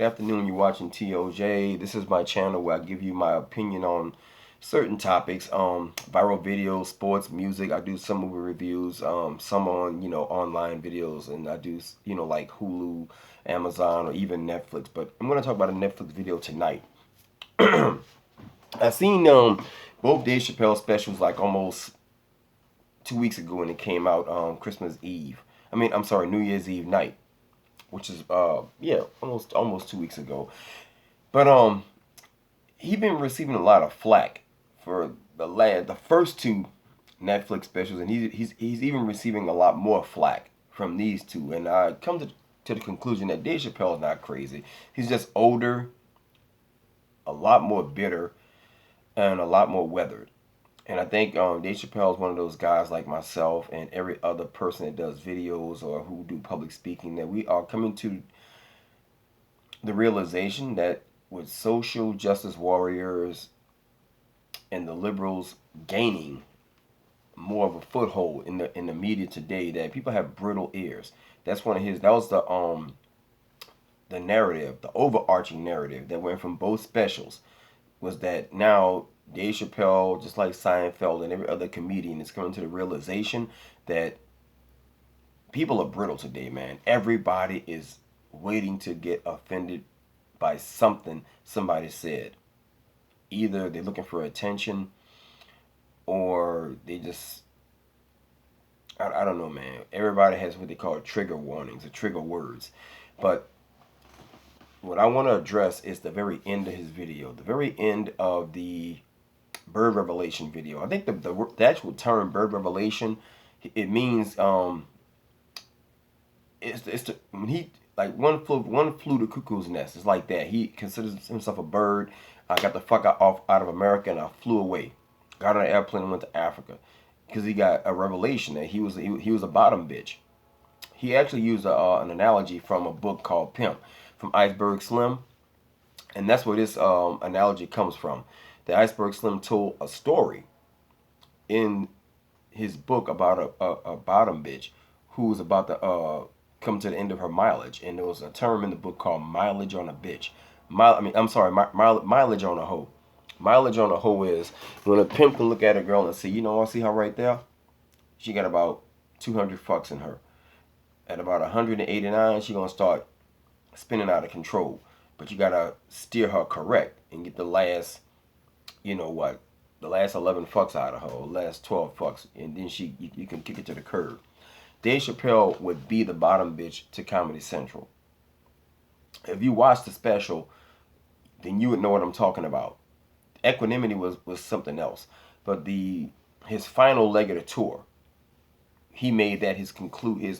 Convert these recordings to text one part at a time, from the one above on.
Good afternoon, you're watching TOJ. This is my channel where I give you my opinion on certain topics, viral videos, sports, music. I do some movie reviews, some on, online videos, and I do, like Hulu, Amazon, or even Netflix. But I'm going to talk about a Netflix video tonight. I seen both Dave Chappelle specials like almost 2 weeks ago when it came out, Christmas Eve. I'm sorry, New Year's Eve night, which is yeah, almost 2 weeks ago. But he been receiving a lot of flack for the first two Netflix specials, and he's even receiving a lot more flack from these two. And I come to the conclusion that Dave Chappelle is not crazy. He's just older, a lot more bitter, and a lot more weathered. And I think Dave Chappelle is one of those guys like myself and every other person that does videos or who do public speaking, that we are coming to the realization that with social justice warriors and the liberals gaining more of a foothold in the media today, that people have brittle ears. That's one of his. That was the narrative, the overarching narrative that went from both specials, was that now Dave Chappelle, just like Seinfeld and every other comedian, is coming to the realization that people are brittle today, man. Everybody is waiting to get offended by something somebody said. Either they're looking for attention or they just, I don't know, man. Everybody has what they call trigger warnings or trigger words. But what I want to address is the very end of his video, the very end of the bird revelation video. I think the actual term bird revelation, it means it's the, when he, like, one flew the cuckoo's nest. It's like that. He considers himself a bird. I got the fuck out of America and I flew away. Got on an airplane and went to Africa because he got a revelation that he was a bottom bitch. He actually used an analogy from a book called Pimp from Iceberg Slim, and that's where this analogy comes from. The Iceberg Slim told a story in his book about a bottom bitch who was about to come to the end of her mileage, and there was a term in the book called mileage on a bitch. Mileage on a hoe. Mileage on a hoe is when a pimp can look at a girl and say, I see her right there. She got about 200 fucks in her. At about 189, she gonna start spinning out of control. But you gotta steer her correct and get the last, the last 11 fucks out of her, or last 12 fucks, and then you can kick it to the curb. Dave Chappelle would be the bottom bitch to Comedy Central. If you watch the special, then you would know what I'm talking about. Equanimity was something else, but his final leg of the tour, he made that his concluding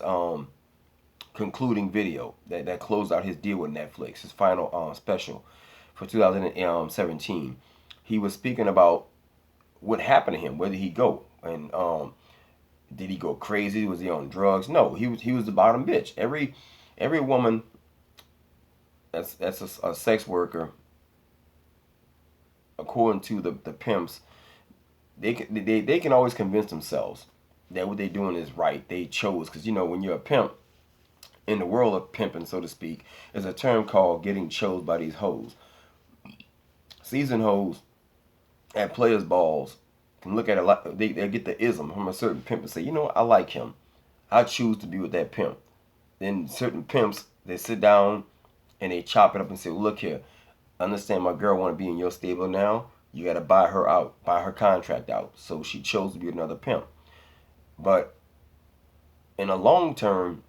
video that closed out his deal with Netflix, his final special for 2017. He was speaking about what happened to him, where did he go, and did he go crazy? Was he on drugs? No, he was the bottom bitch. Every woman that's a sex worker, according to the pimps, they can always convince themselves that what they're doing is right. They chose, because when you're a pimp, in the world of pimping, so to speak, is a term called getting chose by these hoes. Seasoned hoes at players' balls can look at it like they get the ism from a certain pimp and say, I like him. I choose to be with that pimp. Then certain pimps, they sit down and they chop it up and say, look here, understand my girl want to be in your stable now. You got to buy her out, buy her contract out. So she chose to be another pimp. But in the long term,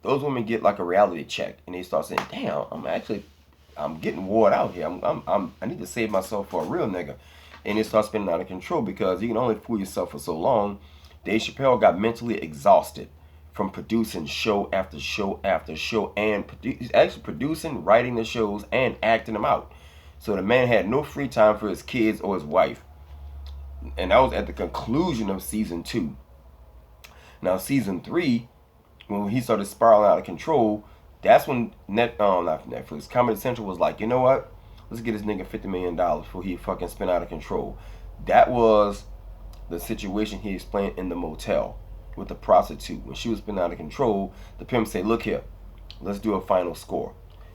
those women get like a reality check and they start saying, damn, I'm getting wore out here. I need to save myself for a real nigga. And it starts spinning out of control because you can only fool yourself for so long. Dave Chappelle got mentally exhausted from producing show after show after show, and he's actually producing, writing the shows, and acting them out. So the man had no free time for his kids or his wife. And that was at the conclusion of season 2. Now season 3, when he started spiraling out of control, that's when not Netflix, Comedy Central was like, you know what? Let's get this nigga $50 million before he fucking spin out of control. That was the situation he explained in the motel with the prostitute. When she was spinning out of control, the pimp said, look here, let's do a final score.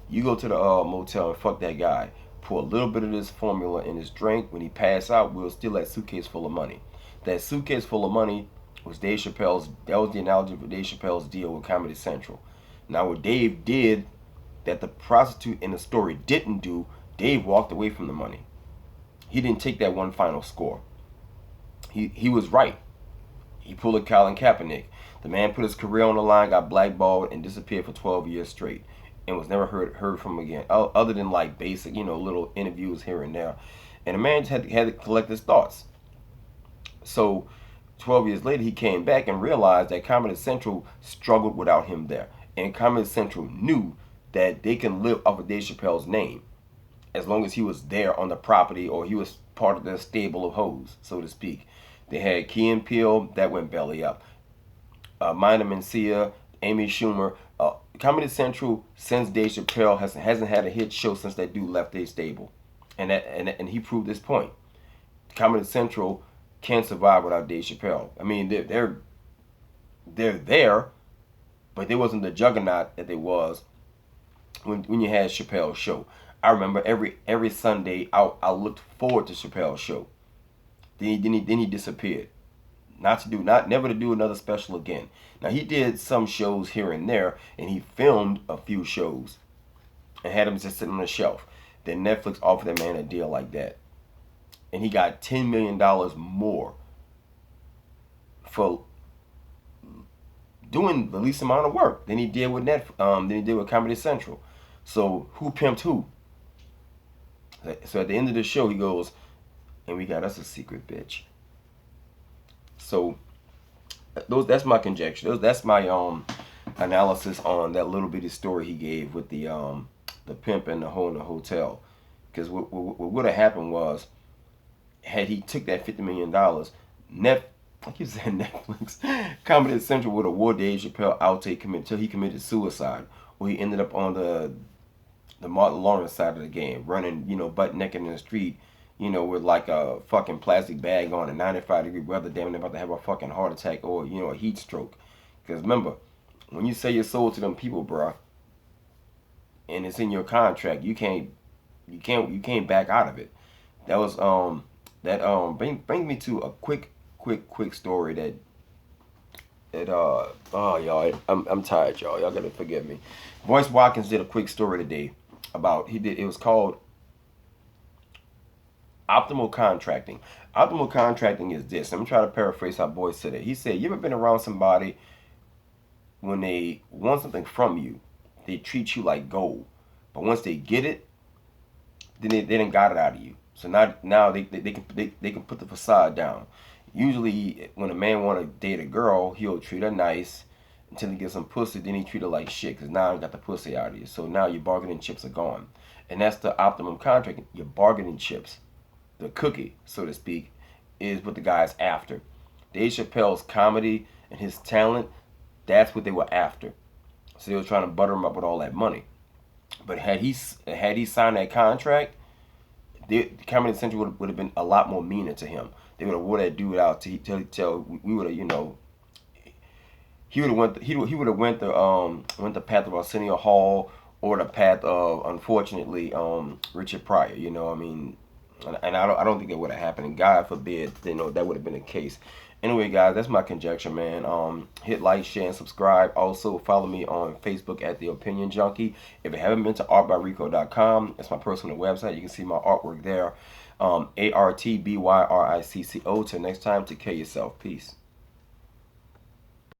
You go to the motel and fuck that guy. Pour a little bit of this formula in his drink. When he pass out, we'll steal that suitcase full of money. That suitcase full of money was Dave Chappelle's. That was the analogy for Dave Chappelle's deal with Comedy Central. Now, what Dave did that the prostitute in the story didn't do, Dave walked away from the money. He didn't take that one final score. He was right. He pulled a Colin Kaepernick. The man put his career on the line, got blackballed, and disappeared for 12 years straight, and was never heard from again, other than like basic, little interviews here and there. And the man had to collect his thoughts. So 12 years later, he came back and realized that Comedy Central struggled without him there. And Comedy Central knew that they can live off of Dave Chappelle's name as long as he was there on the property or he was part of their stable of hoes, so to speak. They had Key and Peele, that went belly up. Mina Mencia, Amy Schumer. Comedy Central, since Dave Chappelle, hasn't had a hit show since that dude left their stable. And he proved this point. Comedy Central can't survive without Dave Chappelle. I mean, they're there, but they wasn't the juggernaut that they was when you had Chappelle's show. I remember every Sunday I looked forward to Chappelle's show. Then he disappeared. Never to do another special again. Now he did some shows here and there, and he filmed a few shows and had them just sitting on the shelf. Then Netflix offered that man a deal like that, and he got $10 million more for doing the least amount of work than he did with Comedy Central. So who pimped who? So at the end of the show, he goes, and we got us a secret bitch. So that's my conjecture. That's my analysis on that little bitty story he gave with the pimp and the hoe in the hotel. Because what would have happened was, had he took that $50 million, I keep saying Netflix, Comedy Central would have wore Dave Chappelle out till he committed suicide, or he ended up on the Martin Lawrence side of the game, running, butt naked in the street, with like a fucking plastic bag on, a 95-degree weather, damn near about to have a fucking heart attack or, a heat stroke. Because remember, when you sell your soul to them people, bruh, and it's in your contract, you can't back out of it. That was brings me to a quick story y'all, I'm tired, y'all. Y'all gotta forgive me. Boyce Watkins did a quick story today about it was called optimal contracting. Optimal contracting is this. I'm trying to paraphrase how Boyce said it. He said, you ever been around somebody when they want something from you, they treat you like gold, but once they get it, then they done got it out of you. So now they can put the facade down. Usually when a man want to date a girl, he'll treat her nice until he gets some pussy, then he treat her like shit, because now he got the pussy out of you. So now your bargaining chips are gone. And that's the optimum contract. Your bargaining chips, the cookie, so to speak, is what the guy's after. Dave Chappelle's comedy and his talent, that's what they were after. So they were trying to butter him up with all that money. But had he signed that contract, Comedy Central would have been a lot more meaner to him. They would have wore that dude out till we would have, he would have went the path of Arsenio Hall or the path of, unfortunately, Richard Pryor. And I don't think that would have happened. And God forbid, that would have been the case. Anyway, guys, that's my conjecture, man. Hit like, share, and subscribe. Also, follow me on Facebook at The Opinion Junkie. If you haven't been to artbyrico.com, that's my personal website. You can see my artwork there. ARTBYRICCO. Till next time, take care of yourself. Peace.